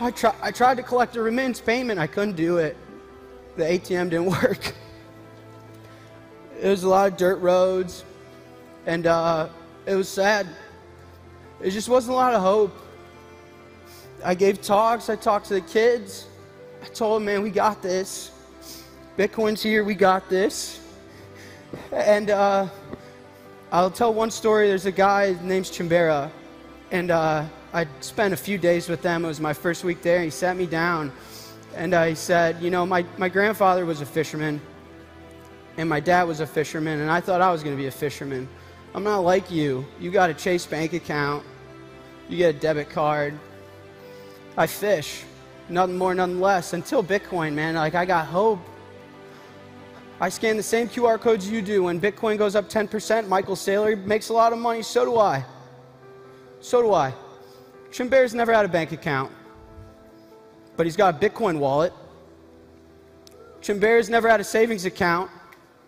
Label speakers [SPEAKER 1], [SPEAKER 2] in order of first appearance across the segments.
[SPEAKER 1] I tried to collect a remittance payment. I couldn't do it. The ATM didn't work. It was a lot of dirt roads, and it was sad. It just wasn't a lot of hope. I gave talks. I talked to the kids. I told them, man, we got this. Bitcoin's here. We got this. And I'll tell one story. There's a guy, his name's Chimbera, and I spent a few days with them. It was my first week there. He sat me down, and he said, you know, my grandfather was a fisherman, and my dad was a fisherman, and I thought I was going to be a fisherman. I'm not like you. You got a Chase bank account. You get a debit card. I fish. Nothing more, nothing less. Until Bitcoin, man. Like, I got hope. I scan the same QR codes you do. When Bitcoin goes up 10%, Michael Saylor makes a lot of money. So do I. So do I. Chimbear's never had a bank account, but he's got a Bitcoin wallet. Chimbear's never had a savings account,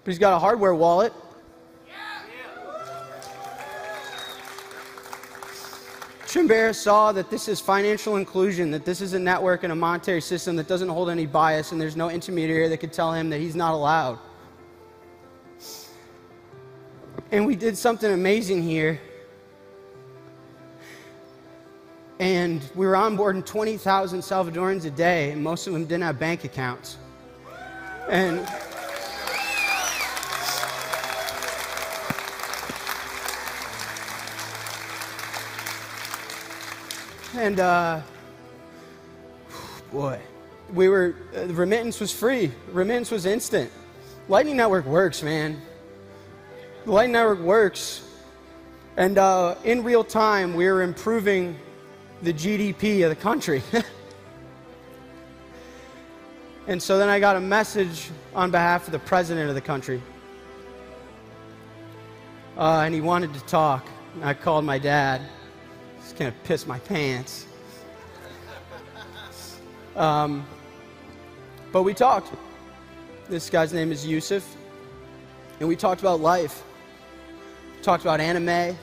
[SPEAKER 1] but he's got a hardware wallet. Chimbera saw that this is financial inclusion, that this is a network and a monetary system that doesn't hold any bias, and there's no intermediary that could tell him that he's not allowed. And we did something amazing here. And we were onboarding 20,000 Salvadorans a day, and most of them didn't have bank accounts. And boy, the remittance was free. Remittance was instant. Lightning Network works, man. The Lightning Network works. And in real time, we were improving the GDP of the country. And so then I got a message on behalf of the president of the country. And he wanted to talk. I called my dad. It's going to piss my pants. But we talked. This guy's name is Yusuf. And we talked about life. We talked about anime.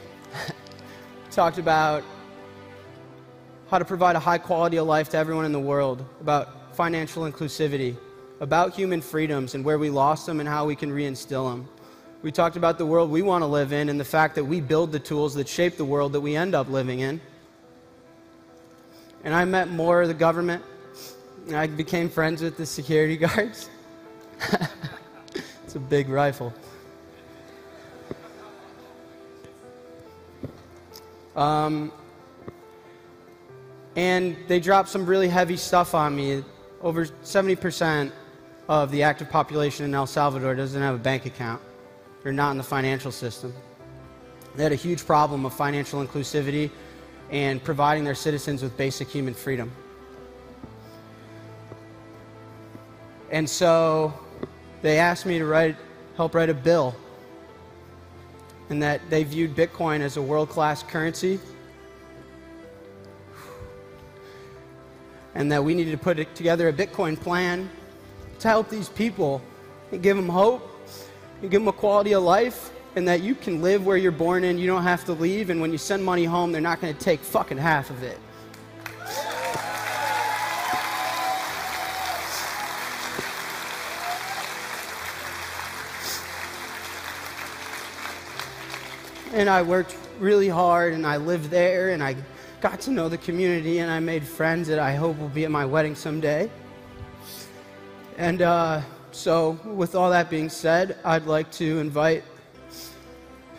[SPEAKER 1] Talked about how to provide a high quality of life to everyone in the world, about financial inclusivity, about human freedoms and where we lost them and how we can reinstill them. We talked about the world we want to live in and the fact that we build the tools that shape the world that we end up living in. And I met more of the government. And I became friends with the security guards. It's a big rifle. And they dropped some really heavy stuff on me. Over 70% of the active population in El Salvador doesn't have a bank account. They're not in the financial system. They had a huge problem of financial inclusivity and providing their citizens with basic human freedom. And so they asked me to help write a bill, and that they viewed Bitcoin as a world-class currency, and that we needed to put together a Bitcoin plan to help these people and give them hope and give them a quality of life, and that you can live where you're born in, you don't have to leave, and when you send money home, they're not going to take fucking half of it. And I worked really hard, and I lived there, and I got to know the community, and I made friends that I hope will be at my wedding someday. And so, with all that being said, I'd like to invite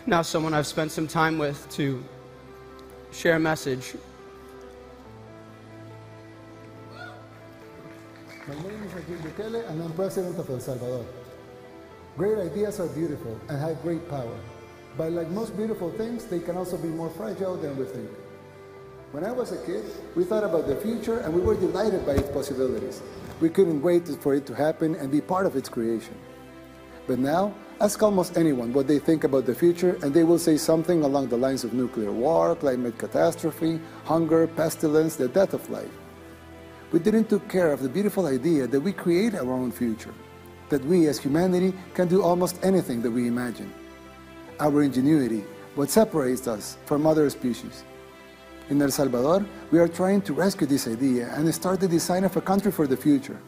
[SPEAKER 1] now someone I've spent some time with to share a message.
[SPEAKER 2] My name is Nayib Bukele, and I'm president of El Salvador. Great ideas are beautiful and have great power. But like most beautiful things, they can also be more fragile than we think. When I was a kid, we thought about the future and we were delighted by its possibilities. We couldn't wait for it to happen and be part of its creation. But now, ask almost anyone what they think about the future and they will say something along the lines of nuclear war, climate catastrophe, hunger, pestilence, the death of life. We didn't take care of the beautiful idea that we create our own future, that we as humanity can do almost anything that we imagine. Our ingenuity, what separates us from other species. In El Salvador, we are trying to rescue this idea and start the design of a country for the future,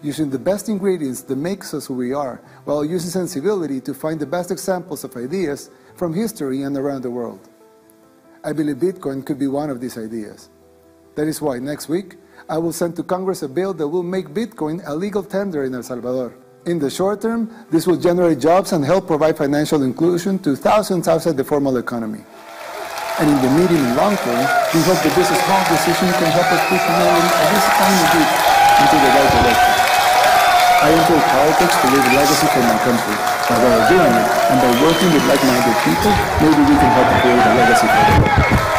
[SPEAKER 2] using the best ingredients that makes us who we are, while using sensibility to find the best examples of ideas from history and around the world. I believe Bitcoin could be one of these ideas. That is why next week, I will send to Congress a bill that will make Bitcoin a legal tender in El Salvador. In the short term, this will generate jobs and help provide financial inclusion to thousands outside the formal economy. And in the medium and long term, we hope that this small decision can help us push humanity at this tiny bit into the right direction. I enter politics to leave a legacy for my country. But while doing it, and by working with like-minded people, maybe we can help create a legacy for the world.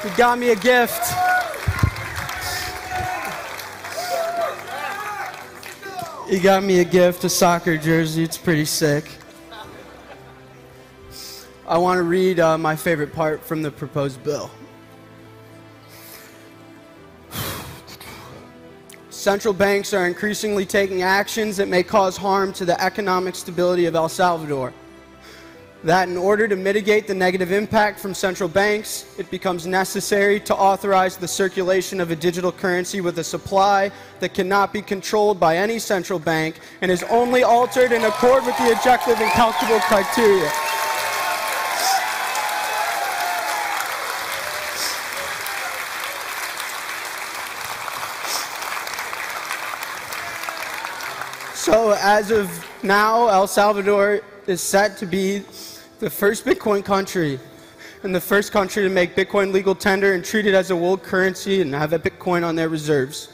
[SPEAKER 1] He got me a gift. He got me a gift, a soccer jersey. It's pretty sick. I want to read my favorite part from the proposed bill. Central banks are increasingly taking actions that may cause harm to the economic stability of El Salvador. That in order to mitigate the negative impact from central banks, it becomes necessary to authorize the circulation of a digital currency with a supply that cannot be controlled by any central bank and is only altered in accord with the objective and calculable criteria. So as of now, El Salvador is set to be the first Bitcoin country and the first country to make Bitcoin legal tender and treat it as a world currency and have a Bitcoin on their reserves.